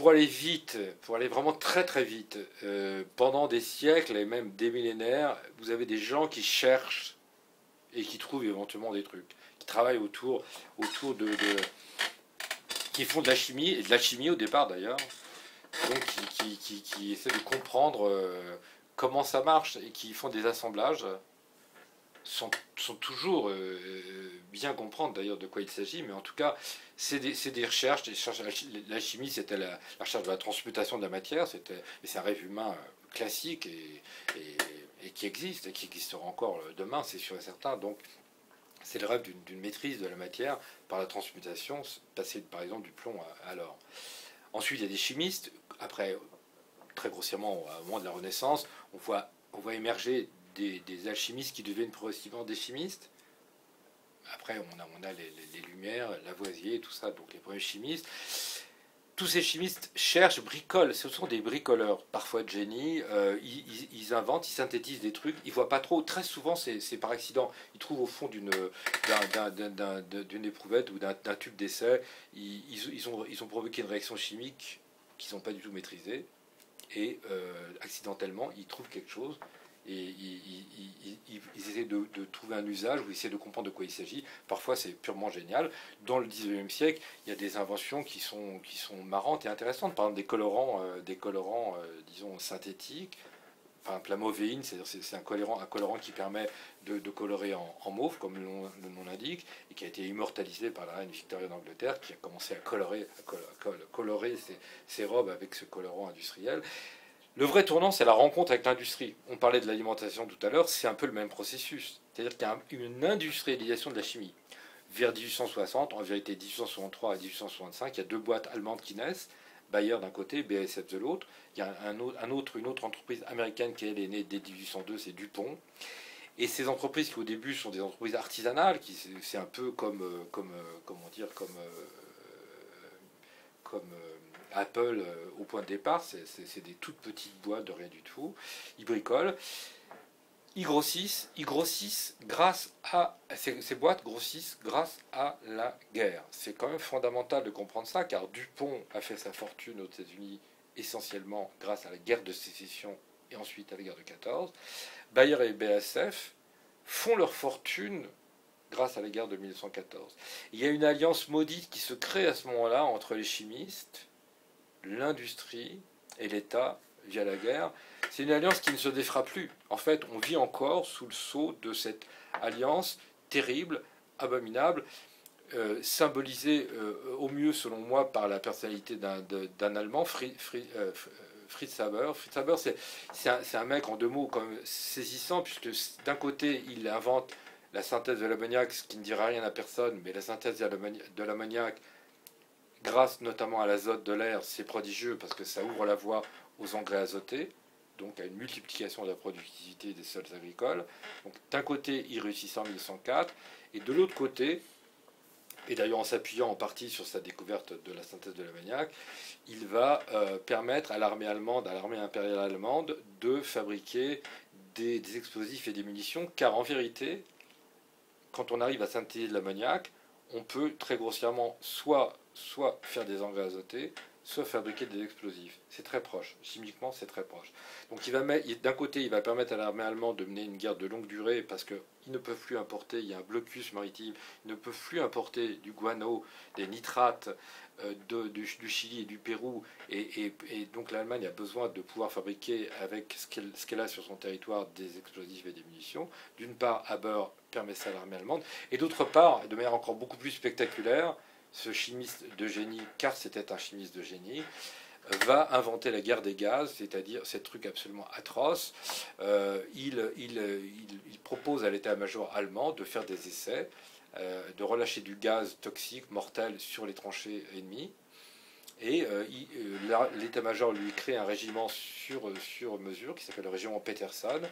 pour aller vite, pour aller vraiment très très vite, pendant des siècles et même des millénaires, vous avez des gens qui cherchent et qui trouvent éventuellement des trucs, qui travaillent autour qui font de la chimie, et de la chimie au départ d'ailleurs, donc qui essaient de comprendre comment ça marche et qui font des assemblages sans toujours bien comprendre d'ailleurs de quoi il s'agit, mais en tout cas, c'est des recherches. La chimie, c'était la recherche de la transmutation de la matière, c'est un rêve humain classique et qui existe, et qui existera encore demain, c'est sûr et certain. Donc, c'est le rêve d'une maîtrise de la matière par la transmutation, passer par exemple du plomb à l'or. Ensuite, il y a des chimistes. Après, très grossièrement, au moment de la Renaissance, on voit émerger des alchimistes qui deviennent progressivement des chimistes. Après, on a les Lumières, Lavoisier, tout ça, donc les premiers chimistes. Tous ces chimistes cherchent, bricolent, ce sont des bricoleurs, parfois de génie, ils inventent, ils synthétisent des trucs, ils voient pas trop, très souvent c'est par accident, ils trouvent au fond d'une éprouvette ou d'un tube d'essai, ils ont provoqué une réaction chimique qu'ils n'ont pas du tout maîtrisée, et accidentellement ils trouvent quelque chose, et ils essaient de trouver un usage, ou ils essaient de comprendre de quoi il s'agit. Parfois c'est purement génial. Dans le 19e siècle, il y a des inventions qui sont marrantes et intéressantes. Par exemple des colorants disons synthétiques. Par exemple la mauvéine, c'est un colorant qui permet de colorer en mauve, comme le nom l'indique, et qui a été immortalisé par la reine Victoria d'Angleterre, qui a commencé à colorer ses robes avec ce colorant industriel. Le vrai tournant, c'est la rencontre avec l'industrie. On parlait de l'alimentation tout à l'heure, c'est un peu le même processus. C'est-à-dire qu'il y a une industrialisation de la chimie. Vers 1860, en vérité 1863 à 1865, il y a deux boîtes allemandes qui naissent, Bayer d'un côté, BASF de l'autre. Il y a une autre entreprise américaine qui elle est née dès 1802, c'est DuPont. Et ces entreprises qui au début sont des entreprises artisanales, c'est un peu comment dire, comme Apple au point de départ, c'est des toutes petites boîtes de rien du tout. Ils bricolent, ils grossissent grâce à ces boîtes grossissent grâce à la guerre. C'est quand même fondamental de comprendre ça, car DuPont a fait sa fortune aux États-Unis essentiellement grâce à la guerre de sécession et ensuite à la guerre de 14. Bayer et BASF font leur fortune grâce à la guerre de 1914. Il y a une alliance maudite qui se crée à ce moment-là entre les chimistes, l'industrie et l'État via la guerre. C'est une alliance qui ne se défera plus. En fait, on vit encore sous le sceau de cette alliance terrible, abominable, symbolisée au mieux, selon moi, par la personnalité d'un Allemand, Fritz Haber. Fritz Haber, c'est un mec en deux mots comme saisissant, puisque d'un côté, il invente la synthèse de l'ammoniac, ce qui ne dira rien à personne, mais la synthèse de l'ammoniac, grâce notamment à l'azote de l'air, c'est prodigieux parce que ça ouvre la voie aux engrais azotés, donc à une multiplication de la productivité des sols agricoles. Donc d'un côté, il réussit ça en 1904, et de l'autre côté, et d'ailleurs en s'appuyant en partie sur sa découverte de la synthèse de l'ammoniac, il va permettre à l'armée allemande, à l'armée impériale allemande, de fabriquer des explosifs et des munitions, car en vérité, quand on arrive à synthétiser de l'ammoniac, on peut très grossièrement soit faire des engrais azotés, soit fabriquer des explosifs. C'est très proche. Chimiquement, c'est très proche. Donc d'un côté, il va permettre à l'armée allemande de mener une guerre de longue durée parce qu'ils ne peuvent plus importer, il y a un blocus maritime, ils ne peuvent plus importer du guano, des nitrates du Chili et du Pérou. Et donc l'Allemagne a besoin de pouvoir fabriquer avec ce qu'elle a sur son territoire des explosifs et des munitions. D'une part, Haber permet ça à l'armée allemande. Et d'autre part, de manière encore beaucoup plus spectaculaire, ce chimiste de génie, car c'était un chimiste de génie, va inventer la guerre des gaz, c'est-à-dire ces trucs absolument atroces. Il propose à l'état-major allemand de faire des essais, de relâcher du gaz toxique, mortel, sur les tranchées ennemies. Et l'état-major lui crée un régiment sur mesure qui s'appelle le régiment Peterson.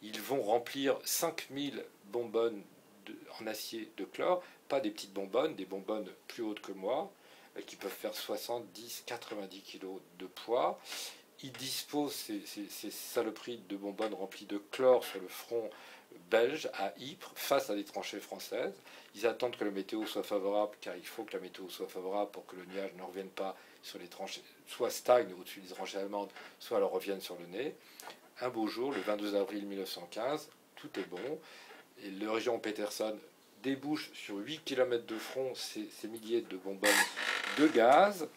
Ils vont remplir 5000 bonbonnes en acier de chlore, pas des petites bonbonnes, des bonbonnes plus hautes que moi, qui peuvent faire 70-90 kg de poids. Ils disposent ces saloperies de bonbonnes remplies de chlore sur le front belge, à Ypres, face à des tranchées françaises. Ils attendent que la météo soit favorable, car il faut que la météo soit favorable pour que le nuage ne revienne pas sur les tranchées, soit stagnent au-dessus des tranchées allemandes, soit leur reviennent sur le nez. Un beau jour, le 22 avril 1915, tout est bon, et le régiment Peterson débouche sur 8 km de front ces milliers de bonbonnes de gaz,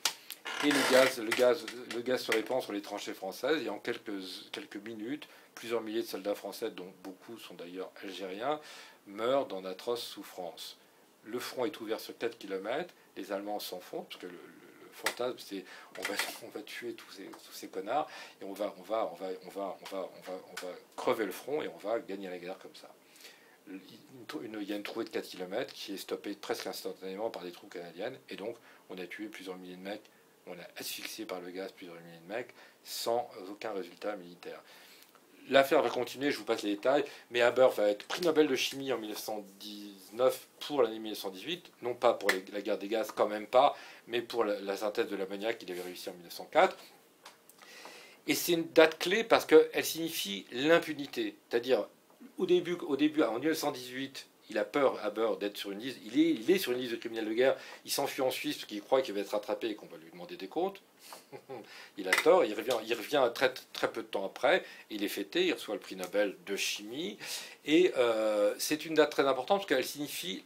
et le gaz se répand sur les tranchées françaises, et en quelques minutes, plusieurs milliers de soldats français, dont beaucoup sont d'ailleurs algériens, meurent dans d'atroces souffrances. Le front est ouvert sur 4 km, les Allemands s'en font, parce que le fantasme, c'est on va tuer tous ces connards, et on va crever le front, et on va gagner la guerre comme ça. Il y a une trouée de 4 km qui est stoppée presque instantanément par des troupes canadiennes, et donc on a tué plusieurs milliers de mecs, on a asphyxié par le gaz plusieurs milliers de mecs, sans aucun résultat militaire. L'affaire va continuer, je vous passe les détails, mais Haber va être prix Nobel de chimie en 1919 pour l'année 1918, non pas pour la guerre des gaz, quand même pas, mais pour la synthèse de l'ammoniac qu'il avait réussi en 1904. Et c'est une date clé parce qu'elle signifie l'impunité. C'est-à-dire, au début, en 1918, il a peur, Haber, d'être sur une liste. Il est sur une liste de criminels de guerre. Il s'enfuit en Suisse parce qu'il croit qu'il va être rattrapé et qu'on va lui demander des comptes. Il a tort. Il revient très, très peu de temps après. Il est fêté. Il reçoit le prix Nobel de chimie. Et c'est une date très importante parce qu'elle signifie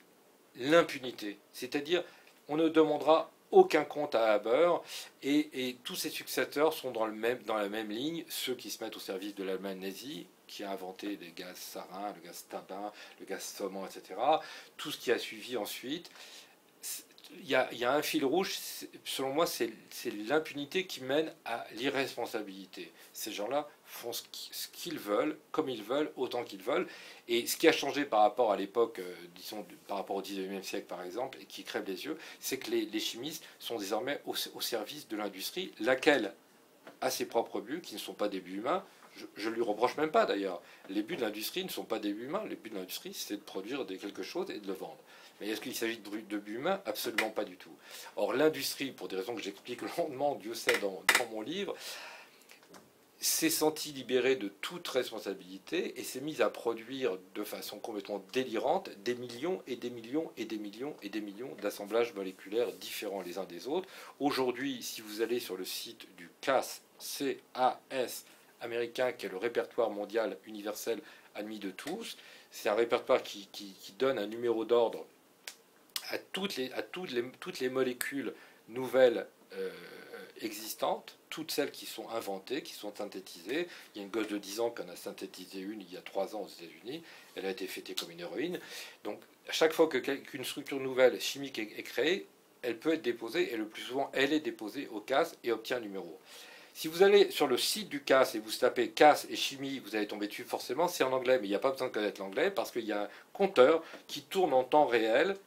l'impunité. C'est-à-dire, on ne demandera aucun compte à Haber, et tous ses successeurs sont dans la même ligne, ceux qui se mettent au service de l'Allemagne nazie, qui a inventé des gaz sarin, le gaz tabac, le gaz saumon, etc. Tout ce qui a suivi ensuite. Il y a un fil rouge, selon moi, c'est l'impunité qui mène à l'irresponsabilité. Ces gens-là font ce qu'ils veulent, comme ils veulent, autant qu'ils veulent. Et ce qui a changé par rapport à l'époque, disons, par rapport au 19e siècle par exemple, et qui crève les yeux, c'est que les chimistes sont désormais au service de l'industrie, laquelle a ses propres buts, qui ne sont pas des buts humains. Je ne lui reproche même pas d'ailleurs. Les buts de l'industrie ne sont pas des buts humains. Les buts de l'industrie, c'est de produire quelque chose et de le vendre. Mais est-ce qu'il s'agit de buts humains? Absolument pas du tout. Or, l'industrie, pour des raisons que j'explique longuement, Dieu sait, dans mon livre, s'est sentie libérée de toute responsabilité et s'est mise à produire de façon complètement délirante des millions et des millions et des millions et des millions d'assemblages moléculaires différents les uns des autres. Aujourd'hui, si vous allez sur le site du CAS, C-A-S, américain, qui est le répertoire mondial universel admis de tous, c'est un répertoire qui donne un numéro d'ordre à toutes les molécules nouvelles existantes, toutes celles qui sont inventées, qui sont synthétisées. Il y a une gosse de 10 ans qui en a synthétisé une il y a 3 ans aux États-Unis. Elle a été fêtée comme une héroïne. Donc, à chaque fois qu'une structure nouvelle chimique est créée, elle peut être déposée, et le plus souvent, elle est déposée au CAS et obtient un numéro. Si vous allez sur le site du CAS et vous tapez CAS et chimie, vous allez tomber dessus forcément, c'est en anglais, mais il n'y a pas besoin de connaître l'anglais parce qu'il y a un compteur qui tourne en temps réel,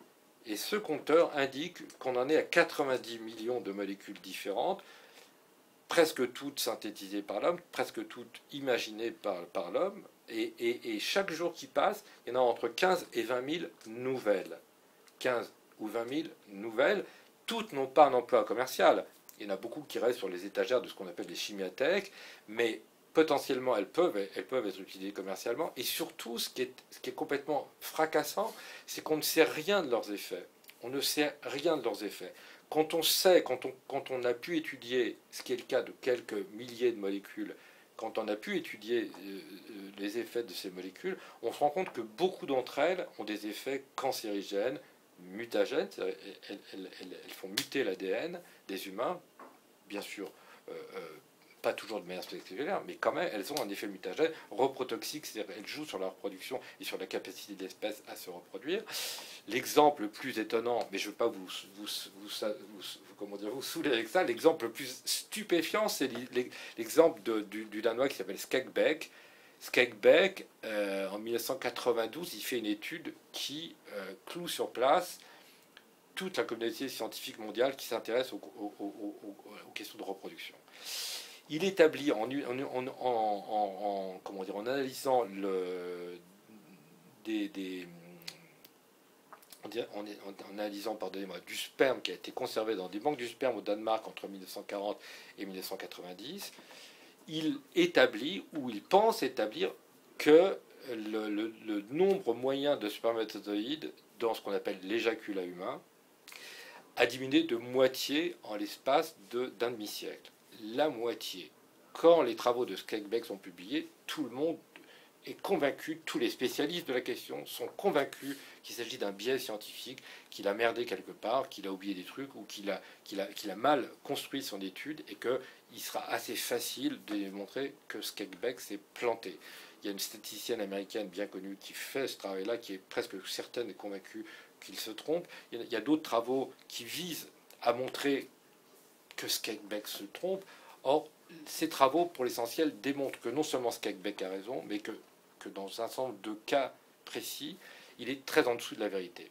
et ce compteur indique qu'on en est à 90 millions de molécules différentes, presque toutes synthétisées par l'homme, presque toutes imaginées par l'homme, et chaque jour qui passe, il y en a entre 15 et 20 000 nouvelles. 15 ou 20 000 nouvelles, toutes n'ont pas un emploi commercial. Il y en a beaucoup qui restent sur les étagères de ce qu'on appelle les chimiathèques, mais potentiellement elles peuvent être utilisées commercialement. Et surtout, ce qui est complètement fracassant, c'est qu'on ne sait rien de leurs effets. On ne sait rien de leurs effets. Quand on a pu étudier, ce qui est le cas de quelques milliers de molécules, quand on a pu étudier les effets de ces molécules, on se rend compte que beaucoup d'entre elles ont des effets cancérigènes, mutagènes, elles font muter l'ADN des humains, bien sûr, pas toujours de manière spectaculaire, mais quand même, elles ont un effet mutagène, reprotoxique, c'est-à-dire elles jouent sur la reproduction et sur la capacité de l'espèce à se reproduire. L'exemple le plus étonnant, mais je ne veux pas vous saouler avec ça, l'exemple le plus stupéfiant, c'est l'exemple du Danois qui s'appelle Skegbeck. Skegbeck, en 1992, il fait une étude qui cloue sur place toute la communauté scientifique mondiale qui s'intéresse aux questions de reproduction. Il établit en analysant du sperme qui a été conservé dans des banques du sperme au Danemark entre 1940 et 1990, il établit, ou il pense établir, que le nombre moyen de spermatozoïdes dans ce qu'on appelle l'éjaculat humain a diminué de moitié en l'espace d'un demi-siècle. La moitié. Quand les travaux de Skegbeck sont publiés, tout le monde est convaincu, tous les spécialistes de la question sont convaincus qu'il s'agit d'un biais scientifique, qu'il a merdé quelque part, qu'il a oublié des trucs ou qu'il a mal construit son étude et qu'il sera assez facile de démontrer que Skegbeck s'est planté. Il y a une statisticienne américaine bien connue qui fait ce travail-là, qui est presque certaine et convaincue qu'il se trompe. Il y a d'autres travaux qui visent à montrer que Skegbeck se trompe. Or, ces travaux, pour l'essentiel, démontrent que non seulement Skegbeck a raison, mais que dans un certain nombre de cas précis, il est très en dessous de la vérité.